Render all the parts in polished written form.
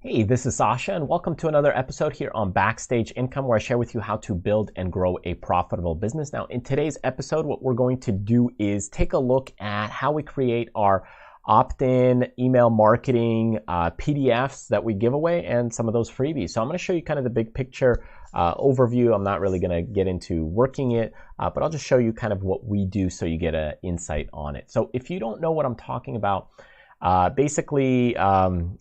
Hey, this is Sasha, and welcome to another episode here on Backstage Income, where I share with you how to build and grow a profitable business. Now, in today's episode, what we're going to do is take a look at how we create our opt-in email marketing PDFs that we give away and some of those freebies. So I'm going to show you kind of the big picture overview. I'm not really going to get into working it, but I'll just show you kind of what we do so you get an insight on it. So if you don't know what I'm talking about, basically,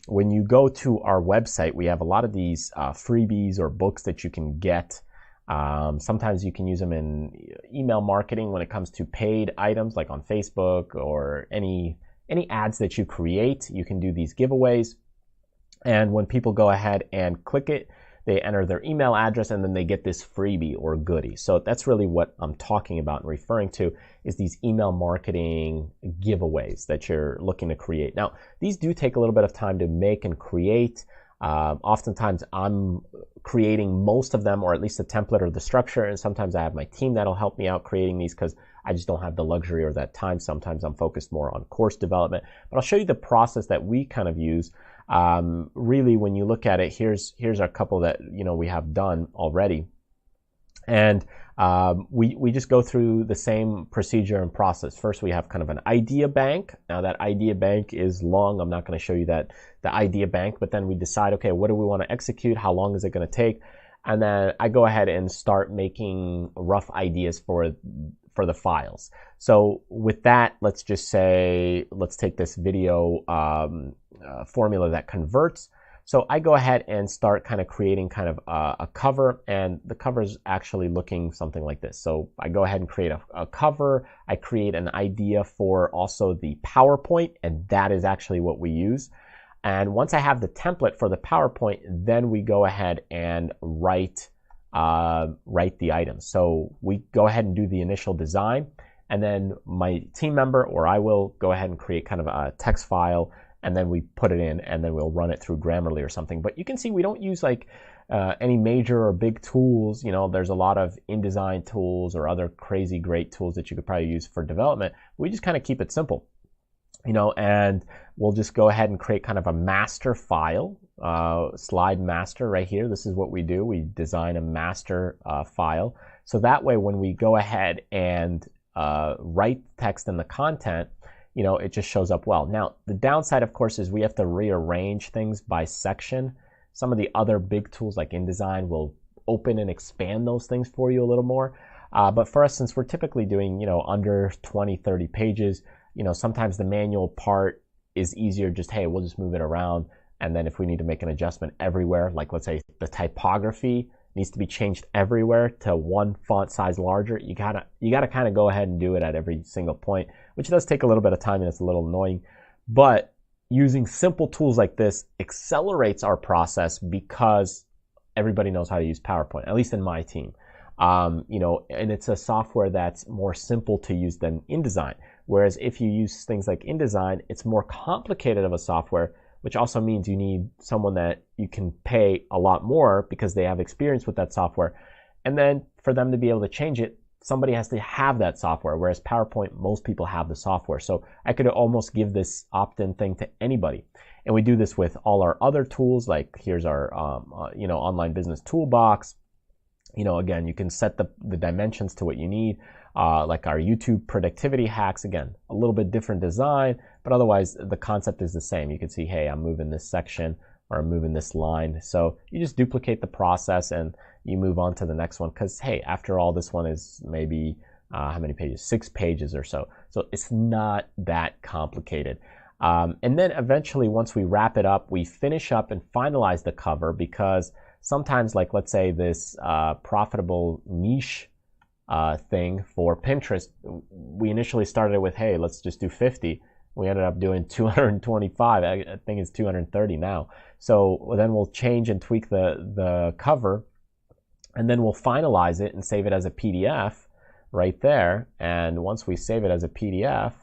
when you go to our website, we have a lot of these freebies or books that you can get. Sometimes you can use them in email marketing when it comes to paid items like on Facebook or any ads that you create. You can do these giveaways. And when people go ahead and click it, they enter their email address and then they get this freebie or goodie. So that's really what I'm talking about and referring to is these email marketing giveaways that you're looking to create. Now, these do take a little bit of time to make and create. Oftentimes I'm creating most of them, or at least the template or the structure, and sometimes I have my team that'll help me out creating these because I just don't have the luxury or that time. Sometimes I'm focused more on course development, but I'll show you the process that we kind of use. Really, when you look at it, here's a couple that we have done already, and we just go through the same procedure and process. First, we have kind of an idea bank. Now that idea bank is long. I'm not going to show you the idea bank, but then we decide, okay, what do we want to execute? How long is it going to take? And then I go ahead and start making rough ideas for the files. So with that, let's just say, let's take this video formula that converts. So I go ahead and start kind of creating kind of a cover, and the cover is actually looking something like this. So I go ahead and create a cover. I create an idea for also the PowerPoint, and that is actually what we use. And once I have the template for the PowerPoint, then we go ahead and write the items. So we go ahead and do the initial design, and then my team member or I will go ahead and create kind of a text file, and then we put it in, and then we'll run it through Grammarly or something. But you can see we don't use like any major or big tools. There's a lot of InDesign tools or other crazy great tools that you could probably use for development. We just kind of keep it simple, and we'll just go ahead and create kind of a master file, slide master right here. This is what we do. We design a master file. So that way, when we go ahead and write text in the content, it just shows up well. Now, the downside, of course, is we have to rearrange things by section. Some of the other big tools like InDesign will open and expand those things for you a little more. But for us, since we're typically doing, under 20, 30 pages, sometimes the manual part is easier. Just, hey, we'll just move it around. And then if we need to make an adjustment everywhere, like let's say the typography needs to be changed everywhere to one font size larger, you gotta kind of go ahead and do it at every single point, which does take a little bit of time and it's a little annoying. But using simple tools like this accelerates our process because everybody knows how to use PowerPoint, at least in my team. And it's a software that's more simple to use than InDesign. Whereas if you use things like InDesign, it's more complicated of a software, which also means you need someone that you can pay a lot more because they have experience with that software. And then for them to be able to change it, somebody has to have that software, whereas PowerPoint, most people have the software. So I could almost give this opt-in thing to anybody. And we do this with all our other tools, like here's our online business toolbox. Again, you can set the dimensions to what you need, like our YouTube productivity hacks. Again, a little bit different design, but otherwise the concept is the same. You can see, hey, I'm moving this section or I'm moving this line. So you just duplicate the process and you move on to the next one because, hey, after all, this one is maybe, how many pages? 6 pages or so. So it's not that complicated. And then eventually, once we wrap it up, we finish up and finalize the cover because sometimes, like let's say this profitable niche thing for Pinterest, we initially started with, hey, let's just do 50. We ended up doing 225. I think it's 230 now. So then we'll change and tweak the cover, and then we'll finalize it and save it as a PDF right there. And once we save it as a PDF,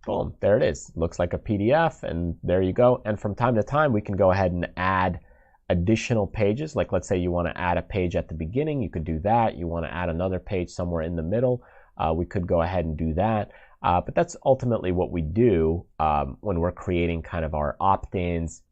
boom, there it is. Looks like a PDF, and there you go. And from time to time, we can go ahead and add additional pages. Like let's say you want to add a page at the beginning, you could do that. You want to add another page somewhere in the middle, we could go ahead and do that. But that's ultimately what we do when we're creating kind of our opt-ins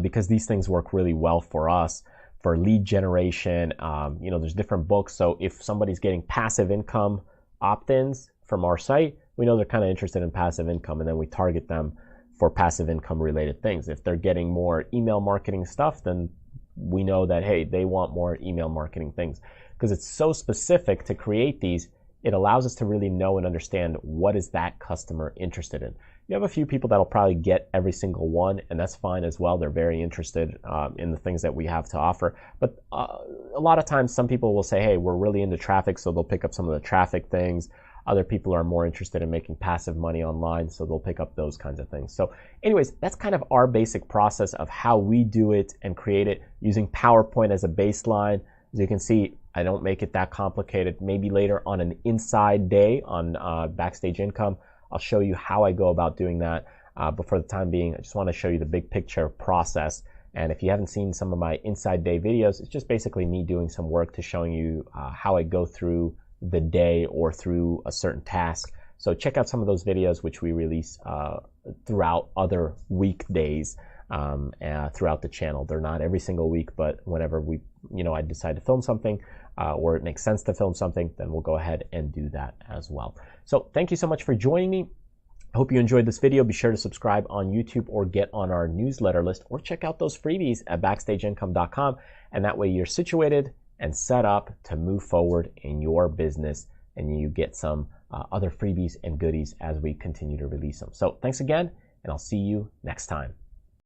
because these things work really well for us for lead generation. There's different books. So if somebody's getting passive income opt-ins from our site, we know they're kind of interested in passive income, and then we target them for passive income related things. If they're getting more email marketing stuff, then we know that, hey, they want more email marketing things. Because it's so specific to create these, it allows us to really know and understand what is that customer interested in. You have a few people that'll probably get every single one, and that's fine as well. They're very interested in the things that we have to offer. But a lot of times some people will say, hey, we're really into traffic, so they'll pick up some of the traffic things. Other people are more interested in making passive money online, so they'll pick up those kinds of things. So anyways, that's kind of our basic process of how we do it and create it using PowerPoint as a baseline. As you can see, I don't make it that complicated. Maybe later on an inside day on Backstage Income, I'll show you how I go about doing that. But for the time being, I just want to show you the big picture process. And if you haven't seen some of my inside day videos, it's just basically me doing some work to showing you how I go through the day or through a certain task. So check out some of those videos which we release throughout other weekdays throughout the channel. They're not every single week, but whenever I decide to film something or it makes sense to film something, then we'll go ahead and do that as well. So thank you so much for joining me. I hope you enjoyed this video. Be sure to subscribe on YouTube or get on our newsletter list or check out those freebies at backstageincome.com. And that way you're situated and set up to move forward in your business, and you get some other freebies and goodies as we continue to release them. So thanks again, and I'll see you next time.